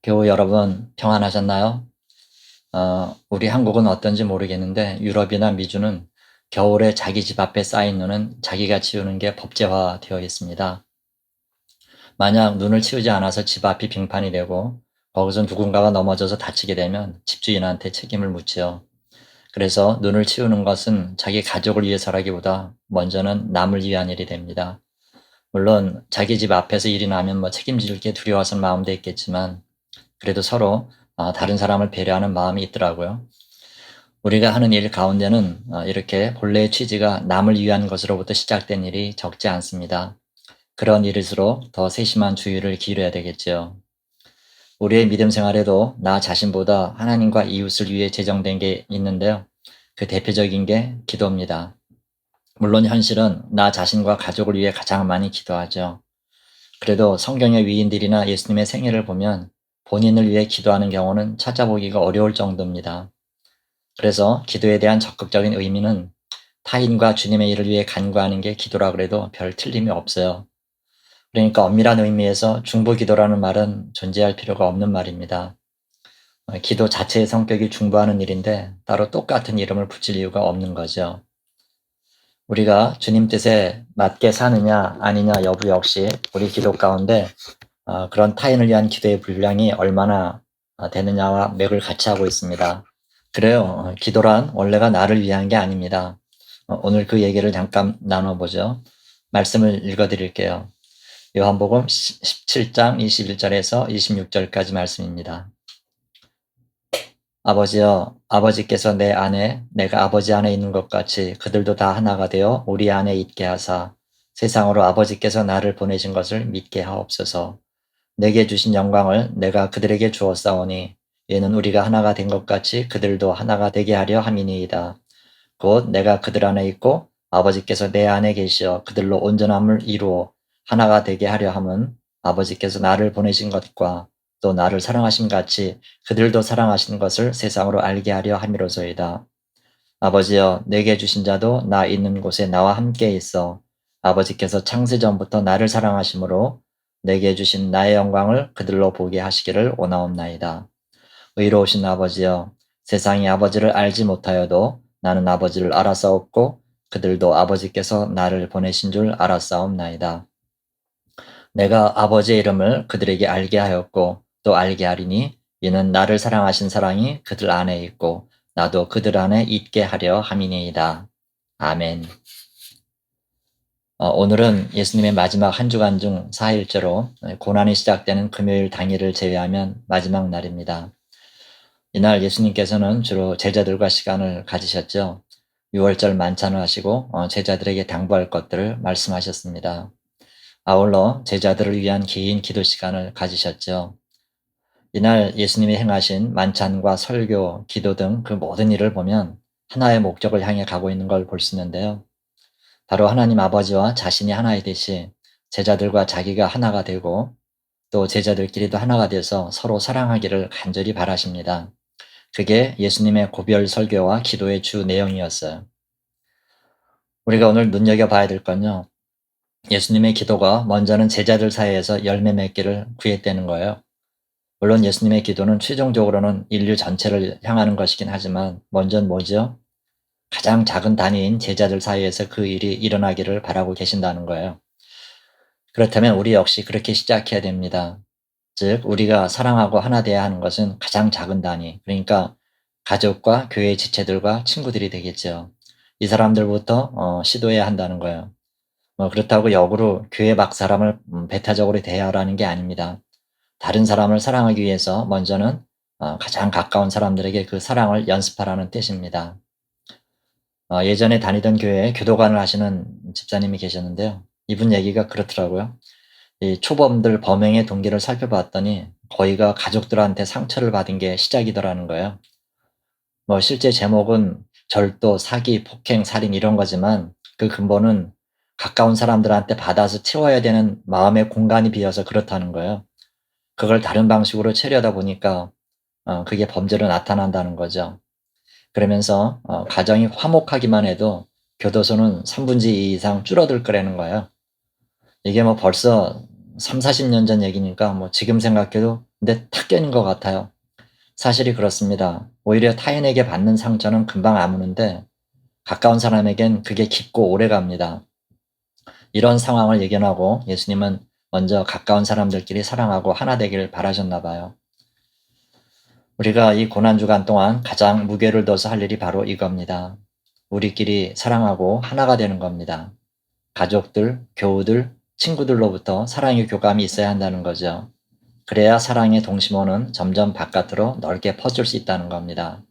교우 여러분 평안하셨나요? 우리 한국은 어떤지 모르겠는데 유럽이나 미주는 겨울에 자기 집 앞에 쌓인 눈은 자기가 치우는 게 법제화되어 있습니다. 만약 눈을 치우지 않아서 집 앞이 빙판이 되고 거기서 누군가가 넘어져서 다치게 되면 집주인한테 책임을 묻지요. 그래서 눈을 치우는 것은 자기 가족을 위해서라기보다 먼저는 남을 위한 일이 됩니다. 물론 자기 집 앞에서 일이 나면 책임질 게 두려워서는 마음도 있겠지만 그래도 서로 다른 사람을 배려하는 마음이 있더라고요. 우리가 하는 일 가운데는 이렇게 본래의 취지가 남을 위한 것으로부터 시작된 일이 적지 않습니다. 그런 일일수록 더 세심한 주의를 기울여야 되겠지요. 우리의 믿음 생활에도 나 자신보다 하나님과 이웃을 위해 제정된 게 있는데요. 그 대표적인 게 기도입니다. 물론 현실은 나 자신과 가족을 위해 가장 많이 기도하죠. 그래도 성경의 위인들이나 예수님의 생애를 보면 본인을 위해 기도하는 경우는 찾아보기가 어려울 정도입니다. 그래서 기도에 대한 적극적인 의미는 타인과 주님의 일을 위해 간구하는 게 기도라 그래도 별 틀림이 없어요. 그러니까 엄밀한 의미에서 중보기도라는 말은 존재할 필요가 없는 말입니다. 기도 자체의 성격이 중보하는 일인데 따로 똑같은 이름을 붙일 이유가 없는 거죠. 우리가 주님 뜻에 맞게 사느냐 아니냐 여부 역시 우리 기도 가운데 그런 타인을 위한 기도의 분량이 얼마나 되느냐와 맥을 같이 하고 있습니다. 그래요. 기도란 원래가 나를 위한 게 아닙니다. 오늘 그 얘기를 잠깐 나눠보죠. 말씀을 읽어드릴게요. 요한복음 17장 21절에서 26절까지 말씀입니다. 아버지여, 아버지께서 내 안에 내가 아버지 안에 있는 것 같이 그들도 다 하나가 되어 우리 안에 있게 하사 세상으로 아버지께서 나를 보내신 것을 믿게 하옵소서. 내게 주신 영광을 내가 그들에게 주었사오니 이는 우리가 하나가 된 것 같이 그들도 하나가 되게 하려 함이니이다. 곧 내가 그들 안에 있고 아버지께서 내 안에 계시어 그들로 온전함을 이루어 하나가 되게 하려 함은 아버지께서 나를 보내신 것과 또 나를 사랑하신 같이 그들도 사랑하신 것을 세상으로 알게 하려 함이로소이다. 아버지여, 내게 주신 자도 나 있는 곳에 나와 함께 있어 아버지께서 창세 전부터 나를 사랑하심으로 내게 주신 나의 영광을 그들로 보게 하시기를 원하옵나이다. 의로우신 아버지여, 세상이 아버지를 알지 못하여도 나는 아버지를 알았사옵고 그들도 아버지께서 나를 보내신 줄 알았사옵나이다. 내가 아버지의 이름을 그들에게 알게 하였고 또 알게 하리니 이는 나를 사랑하신 사랑이 그들 안에 있고 나도 그들 안에 있게 하려 함이니이다. 아멘. 오늘은 예수님의 마지막 한 주간 중 4일째로 고난이 시작되는 금요일 당일을 제외하면 마지막 날입니다. 이날 예수님께서는 주로 제자들과 시간을 가지셨죠. 6월절 만찬을 하시고 제자들에게 당부할 것들을 말씀하셨습니다. 아울러 제자들을 위한 긴 기도 시간을 가지셨죠. 이날 예수님이 행하신 만찬과 설교, 기도 등 그 모든 일을 보면 하나의 목적을 향해 가고 있는 걸 볼 수 있는데요. 바로 하나님 아버지와 자신이 하나이듯이 제자들과 자기가 하나가 되고 또 제자들끼리도 하나가 돼서 서로 사랑하기를 간절히 바라십니다. 그게 예수님의 고별 설교와 기도의 주 내용이었어요. 우리가 오늘 눈여겨봐야 될 건요. 예수님의 기도가 먼저는 제자들 사이에서 열매 맺기를 구했다는 거예요. 물론 예수님의 기도는 최종적으로는 인류 전체를 향하는 것이긴 하지만 먼저는 뭐죠? 가장 작은 단위인 제자들 사이에서 그 일이 일어나기를 바라고 계신다는 거예요. 그렇다면 우리 역시 그렇게 시작해야 됩니다. 즉 우리가 사랑하고 하나 돼야 하는 것은 가장 작은 단위, 그러니까 가족과 교회 지체들과 친구들이 되겠죠. 이 사람들부터 시도해야 한다는 거예요. 그렇다고 역으로 교회 밖 사람을 배타적으로 대하라는 게 아닙니다. 다른 사람을 사랑하기 위해서 먼저는 가장 가까운 사람들에게 그 사랑을 연습하라는 뜻입니다. 예전에 다니던 교회에 교도관을 하시는 집사님이 계셨는데요. 이분 얘기가 그렇더라고요. 이 초범들 범행의 동기를 살펴봤더니 거의가 가족들한테 상처를 받은 게 시작이더라는 거예요. 실제 제목은 절도, 사기, 폭행, 살인 이런 거지만 그 근본은 가까운 사람들한테 받아서 채워야 되는 마음의 공간이 비어서 그렇다는 거예요. 그걸 다른 방식으로 채려다 보니까 그게 범죄로 나타난다는 거죠. 그러면서 가정이 화목하기만 해도 교도소는 2/3 이상 줄어들 거라는 거예요. 이게 벌써 30-40년 전 얘기니까 뭐 지금 생각해도 근데 탁견인 것 같아요. 사실이 그렇습니다. 오히려 타인에게 받는 상처는 금방 아무는데 가까운 사람에겐 그게 깊고 오래 갑니다. 이런 상황을 예견하고 예수님은 먼저 가까운 사람들끼리 사랑하고 하나 되길 바라셨나 봐요. 우리가 이 고난주간 동안 가장 무게를 둬서 할 일이 바로 이겁니다. 우리끼리 사랑하고 하나가 되는 겁니다. 가족들, 교우들, 친구들로부터 사랑의 교감이 있어야 한다는 거죠. 그래야 사랑의 동심원은 점점 바깥으로 넓게 퍼질 수 있다는 겁니다.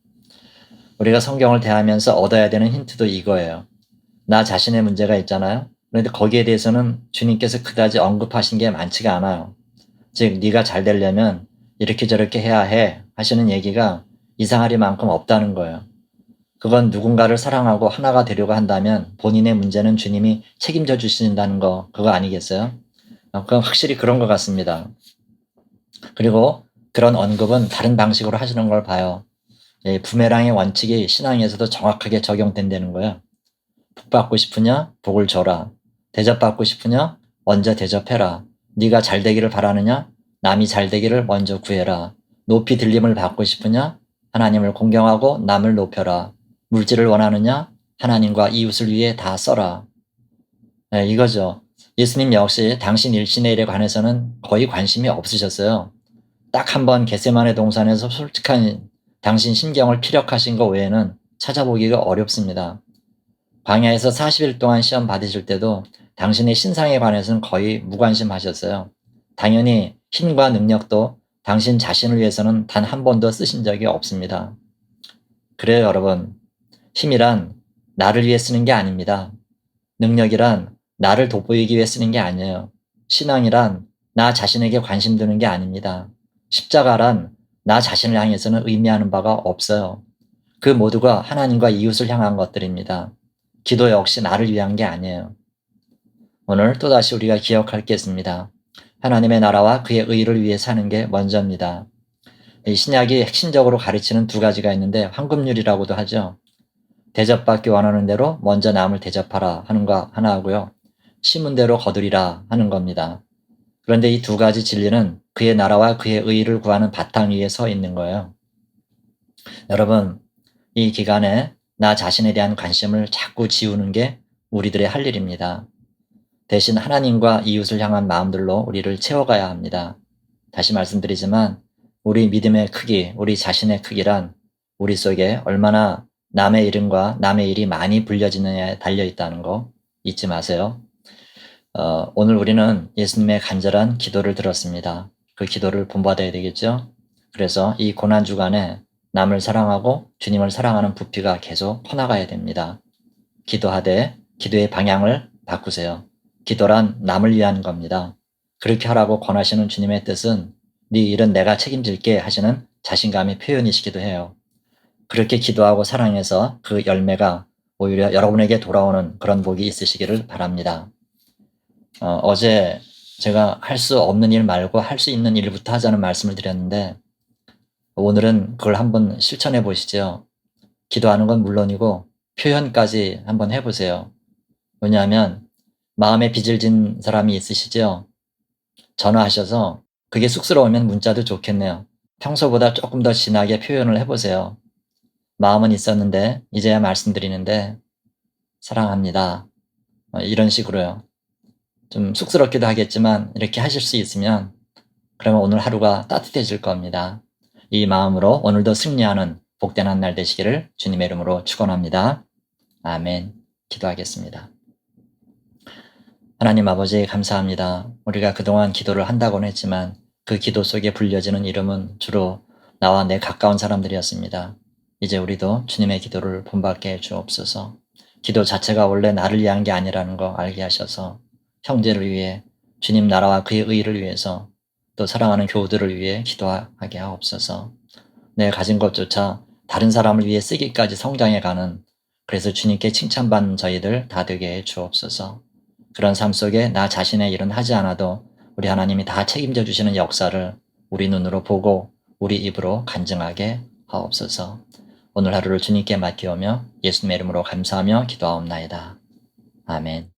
우리가 성경을 대하면서 얻어야 되는 힌트도 이거예요. 나 자신의 문제가 있잖아요. 그런데 거기에 대해서는 주님께서 그다지 언급하신 게 많지가 않아요. 즉 네가 잘 되려면 이렇게 저렇게 해야 해 하시는 얘기가 이상하리만큼 없다는 거예요. 그건 누군가를 사랑하고 하나가 되려고 한다면 본인의 문제는 주님이 책임져 주신다는 거 그거 아니겠어요? 그건 확실히 그런 것 같습니다. 그리고 그런 언급은 다른 방식으로 하시는 걸 봐요. 부메랑의 원칙이 신앙에서도 정확하게 적용된다는 거예요. 복 받고 싶으냐? 복을 줘라. 대접받고 싶으냐? 먼저 대접해라. 네가 잘 되기를 바라느냐? 남이 잘 되기를 먼저 구해라. 높이 들림을 받고 싶으냐? 하나님을 공경하고 남을 높여라. 물질을 원하느냐? 하나님과 이웃을 위해 다 써라. 네, 이거죠. 예수님 역시 당신 일신의 일에 관해서는 거의 관심이 없으셨어요. 딱 한 번 겟세마네 동산에서 솔직한 당신 심경을 피력하신 것 외에는 찾아보기가 어렵습니다. 광야에서 40일 동안 시험 받으실 때도 당신의 신상에 관해서는 거의 무관심하셨어요. 당연히 힘과 능력도 당신 자신을 위해서는 단 한 번도 쓰신 적이 없습니다. 그래요, 여러분. 힘이란 나를 위해 쓰는 게 아닙니다. 능력이란 나를 돋보이기 위해 쓰는 게 아니에요. 신앙이란 나 자신에게 관심 두는 게 아닙니다. 십자가란 나 자신을 향해서는 의미하는 바가 없어요. 그 모두가 하나님과 이웃을 향한 것들입니다. 기도 역시 나를 위한 게 아니에요. 오늘 또다시 우리가 기억할 게 있습니다. 하나님의 나라와 그의 의를 위해 사는 게 먼저입니다. 이 신약이 핵심적으로 가르치는 두 가지가 있는데 황금률이라고도 하죠. 대접받기 원하는 대로 먼저 남을 대접하라 하는 거 하나 하고요. 심은 대로 거두리라 하는 겁니다. 그런데 이 두 가지 진리는 그의 나라와 그의 의를 구하는 바탕 위에 서 있는 거예요. 여러분, 이 기간에 나 자신에 대한 관심을 자꾸 지우는 게 우리들의 할 일입니다. 대신 하나님과 이웃을 향한 마음들로 우리를 채워가야 합니다. 다시 말씀드리지만 우리 믿음의 크기, 우리 자신의 크기란 우리 속에 얼마나 남의 이름과 남의 일이 많이 불려지느냐에 달려있다는 거 잊지 마세요. 오늘 우리는 예수님의 간절한 기도를 들었습니다. 그 기도를 본받아야 되겠죠? 그래서 이 고난주간에 남을 사랑하고 주님을 사랑하는 부피가 계속 커나가야 됩니다. 기도하되 기도의 방향을 바꾸세요. 기도란 남을 위한 겁니다. 그렇게 하라고 권하시는 주님의 뜻은 네 일은 내가 책임질게 하시는 자신감의 표현이시기도 해요. 그렇게 기도하고 사랑해서 그 열매가 오히려 여러분에게 돌아오는 그런 복이 있으시기를 바랍니다. 어제 제가 할 수 없는 일 말고 할 수 있는 일부터 하자는 말씀을 드렸는데 오늘은 그걸 한번 실천해 보시죠. 기도하는 건 물론이고 표현까지 한번 해보세요. 왜냐하면 마음에 빚을 진 사람이 있으시죠? 전화하셔서 그게 쑥스러우면 문자도 좋겠네요. 평소보다 조금 더 진하게 표현을 해보세요. 마음은 있었는데 이제야 말씀드리는데 사랑합니다. 이런 식으로요. 좀 쑥스럽기도 하겠지만 이렇게 하실 수 있으면 그러면 오늘 하루가 따뜻해질 겁니다. 이 마음으로 오늘도 승리하는 복된 한 날 되시기를 주님의 이름으로 축원합니다. 아멘. 기도하겠습니다. 하나님 아버지 감사합니다. 우리가 그동안 기도를 한다고는 했지만 그 기도 속에 불려지는 이름은 주로 나와 내 가까운 사람들이었습니다. 이제 우리도 주님의 기도를 본받게 해 주옵소서. 기도 자체가 원래 나를 위한 게 아니라는 거 알게 하셔서 형제를 위해 주님 나라와 그의 의를 위해서 또 사랑하는 교우들을 위해 기도하게 하옵소서. 내 가진 것조차 다른 사람을 위해 쓰기까지 성장해가는 그래서 주님께 칭찬받는 저희들 다 되게 해 주옵소서. 그런 삶 속에 나 자신의 일은 하지 않아도 우리 하나님이 다 책임져 주시는 역사를 우리 눈으로 보고 우리 입으로 간증하게 하옵소서. 오늘 하루를 주님께 맡기오며 예수님의 이름으로 감사하며 기도하옵나이다. 아멘.